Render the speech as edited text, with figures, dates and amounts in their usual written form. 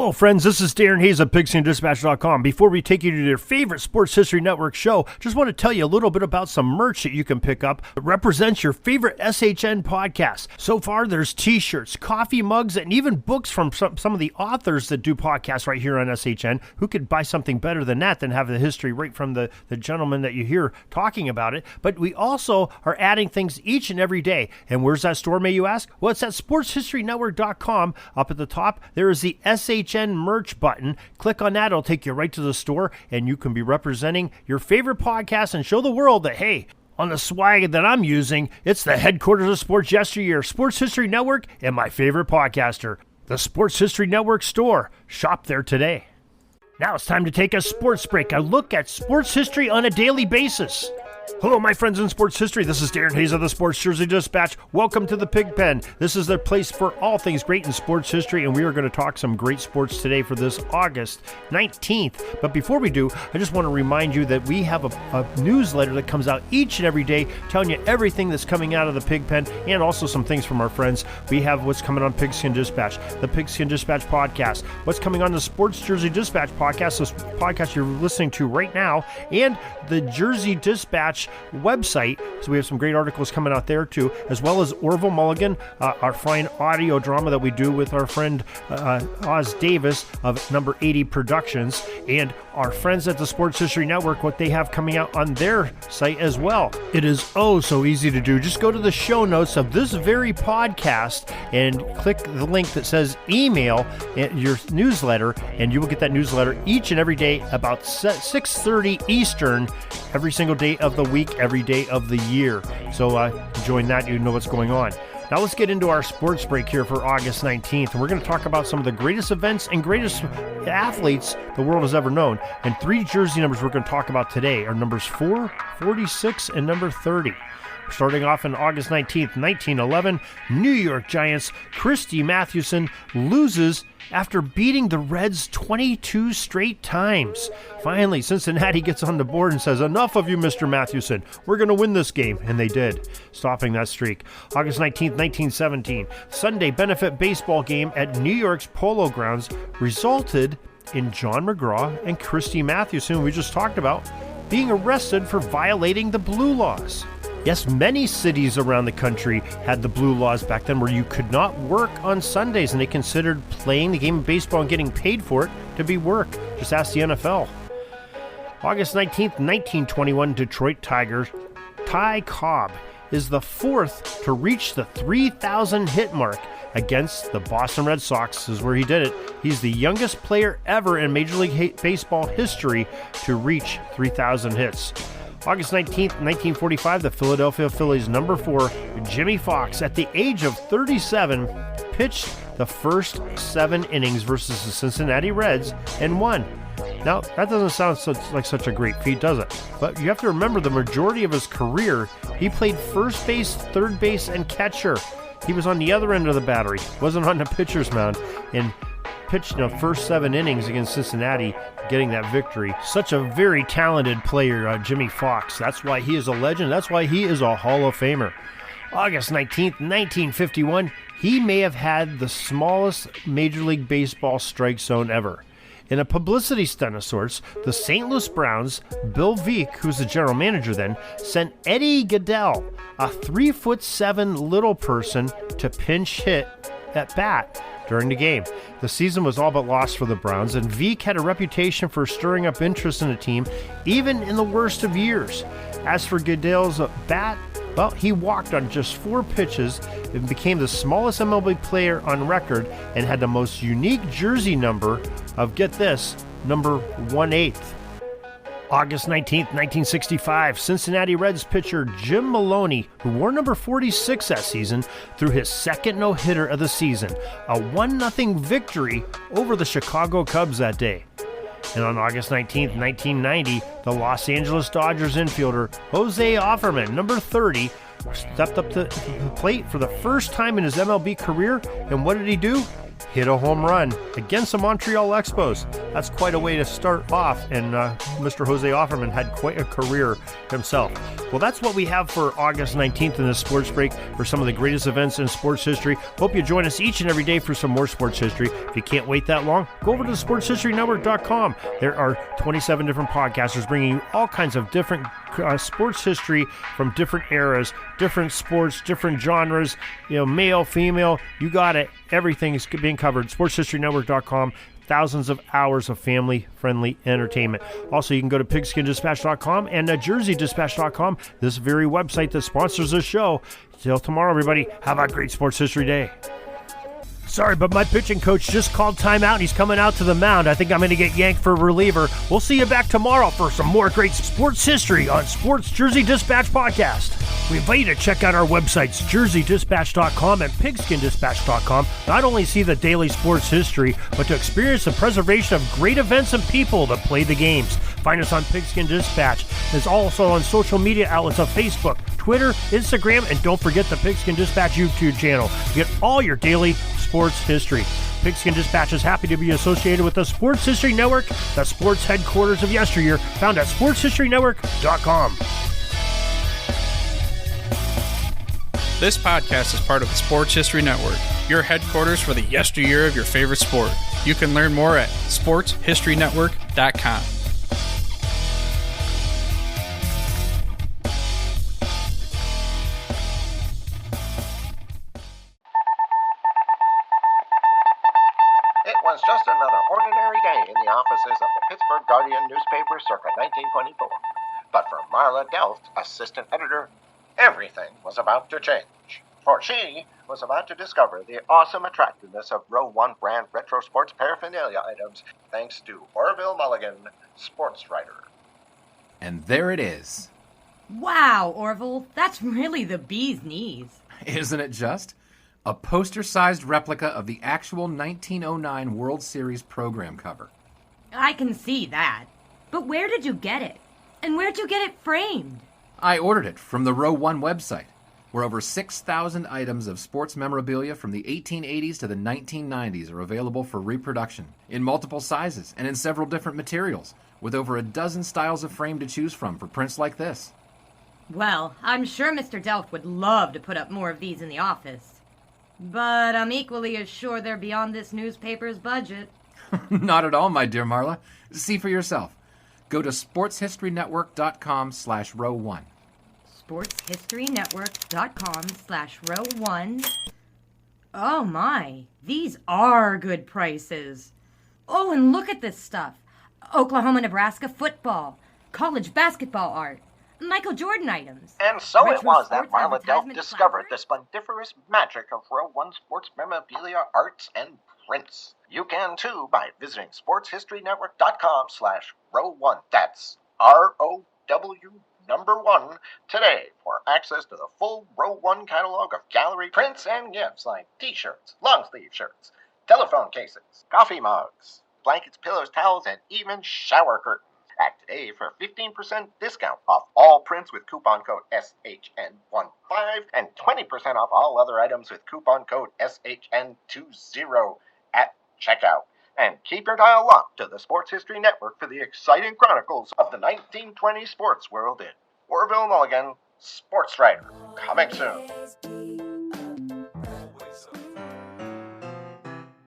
Hello, friends. This is Darren Hayes of Pigskin.com. Before we take you to your favorite Sports History Network show, just want to tell you a little bit about some merch that you can pick up that represents your favorite SHN podcast. So far, there's t-shirts, coffee mugs, and even books from some of the authors that do podcasts right here on SHN. Who could buy something better than that, than have the history right from the gentleman that you hear talking about it? But we also are adding things each and every day. And where's that store, may you ask? Well, it's at SportsHistoryNetwork.com. Up at the top, there is the SHN merch button. Click on that. It'll take you right to the store, and you can be representing your favorite podcast and show the world that, hey, on the swag that I'm using, it's the headquarters of sports yesteryear, Sports History Network, and my favorite podcaster, the Sports History Network store. Shop there today. Now it's time to take a sports break, a look at sports history on a daily basis. Hello, my friends in sports history. This is Darren Hayes of the Sports Jersey Dispatch. Welcome to the Pig Pen. This is the place for all things great in sports history, and we are going to talk some great sports today for this August 19th. But before we do, I just want to remind you that we have a newsletter that comes out each and every day telling you everything that's coming out of the Pig Pen and also some things from our friends. We have what's coming on Pigskin Dispatch, the Pigskin Dispatch podcast, what's coming on the Sports Jersey Dispatch podcast, this podcast you're listening to right now, and the Jersey Dispatch website. So we have some great articles coming out there too, as well as Orville Mulligan, our fine audio drama that we do with our friend Oz Davis of Number 80 Productions, and our friends at the Sports History Network, what they have coming out on their site as well. It is so easy to do. Just go to the show notes of this very podcast and click the link that says email your newsletter, and you will get that newsletter each and every day about 6:30 Eastern every single day of the week, every day of the year. So join that, you know what's going on. Now let's get into our sports break here for August 19th, and we're going to talk about some of the greatest events and greatest athletes the world has ever known. And three jersey numbers we're going to talk about today are numbers 4, 46, and number 30. Starting off on August 19th, 1911, New York Giants Christy Mathewson loses after beating the Reds 22 straight times. Finally, Cincinnati gets on the board and says, "Enough of you, Mr. Mathewson. We're going to win this game." And they did, stopping that streak. August 19th, 1917, Sunday benefit baseball game at New York's Polo Grounds resulted in John McGraw and Christy Mathewson, we just talked about, being arrested for violating the blue laws. Yes, many cities around the country had the blue laws back then where you could not work on Sundays, and they considered playing the game of baseball and getting paid for it to be work. Just ask the NFL. August 19th, 1921, Detroit Tigers Ty Cobb is the fourth to reach the 3,000 hit mark against the Boston Red Sox. This is where he did it. He's the youngest player ever in Major League Baseball history to reach 3,000 hits. August 19th, 1945, the Philadelphia Phillies number 4, Jimmy Foxx, at the age of 37, pitched the first 7 innings versus the Cincinnati Reds and won. Now, that doesn't sound like such a great feat, does it? But you have to remember the majority of his career, he played first base, third base, and catcher. He was on the other end of the battery, wasn't on the pitcher's mound, and pitched the first 7 innings against Cincinnati, getting that victory. Such a very talented player, Jimmy Foxx. That's why he is a legend. That's why he is a Hall of Famer. August 19th, 1951, he may have had the smallest Major League Baseball strike zone ever. In a publicity stunt of sorts, the St. Louis Browns, Bill Veeck, who's the general manager then, sent Eddie Gaedel, a 3'7" little person, to pinch hit at bat during the game. The season was all but lost for the Browns, and Veeck had a reputation for stirring up interest in the team, even in the worst of years. As for Gaedel's bat, well, he walked on just 4 pitches and became the smallest MLB player on record and had the most unique jersey number of, get this, number 1/8. August 19th, 1965, Cincinnati Reds pitcher Jim Maloney, who wore number 46 that season, threw his second no-hitter of the season, a 1-0 victory over the Chicago Cubs that day. And on August 19th, 1990, the Los Angeles Dodgers infielder Jose Offerman, number 30, stepped up to the plate for the first time in his MLB career, and what did he do? hit a home run against the Montreal Expos. That's quite a way to start off, and Mr. Jose Offerman had quite a career himself. Well, that's what we have for August 19th in the Sports Break for some of the greatest events in sports history. Hope you join us each and every day for some more sports history. If you can't wait that long, go over to sportshistorynetwork.com. There are 27 different podcasters bringing you all kinds of different sports history from different eras, different sports, different genres, male, female, you got it. Everything is being covered. sportshistorynetwork.com. Thousands of hours of family-friendly entertainment. Also, you can go to pigskindispatch.com and jerseydispatch.com, this very website that sponsors this show. Till tomorrow, everybody, have a great sports history day. Sorry, but my pitching coach just called timeout, and he's coming out to the mound. I think I'm going to get yanked for reliever. We'll see you back tomorrow for some more great sports history on Sports Jersey Dispatch Podcast. We invite you to check out our websites, jerseydispatch.com and pigskindispatch.com. Not only see the daily sports history, but to experience the preservation of great events and people that play the games. Find us on Pigskin Dispatch. It's also on social media outlets of Facebook, Twitter, Instagram, and don't forget the Pigskin Dispatch YouTube channel. Get all your daily sports history. Pigskin Dispatch is happy to be associated with the Sports History Network, the sports headquarters of yesteryear, found at sportshistorynetwork.com. This podcast is part of the Sports History Network, your headquarters for the yesteryear of your favorite sport. You can learn more at sportshistorynetwork.com. It was just another ordinary day in the offices of the Pittsburgh Guardian newspaper circa 1924. But for Marla Delft, assistant editor, everything was about to change. For she was about to discover the awesome attractiveness of Row 1 brand retro sports paraphernalia items thanks to Orville Mulligan, sports writer. And there it is. Wow, Orville, that's really the bee's knees. Isn't it just? A poster-sized replica of the actual 1909 World Series program cover. I can see that. But where did you get it? And where'd you get it framed? I ordered it from the Row 1 website, where over 6,000 items of sports memorabilia from the 1880s to the 1990s are available for reproduction, in multiple sizes and in several different materials, with over a dozen styles of frame to choose from for prints like this. Well, I'm sure Mr. Delft would love to put up more of these in the office. But I'm equally as sure they're beyond this newspaper's budget. Not at all, my dear Marla. See for yourself. Go to sportshistorynetwork.com/row1. sportshistorynetwork.com/row1. Oh my, these are good prices. Oh, and look at this stuff. Oklahoma-Nebraska football, college basketball art, Michael Jordan items. And so retro it was that sports Marla Delft advertisement discovered the clapboard. splendiferous magic of Row 1 sports memorabilia, arts, and prints. You can too by visiting sportshistorynetwork.com/row1. That's ROW1 today for access to the full Row 1 catalog of gallery prints and gifts like t-shirts, long-sleeve shirts, telephone cases, coffee mugs, blankets, pillows, towels, and even shower curtains. Act today for 15% discount off all prints with coupon code SHN15 and 20% off all other items with coupon code SHN20 at checkout. And keep your dial locked to the Sports History Network for the exciting chronicles of the 1920 sports world in Orville Mulligan, sports writer. Coming soon.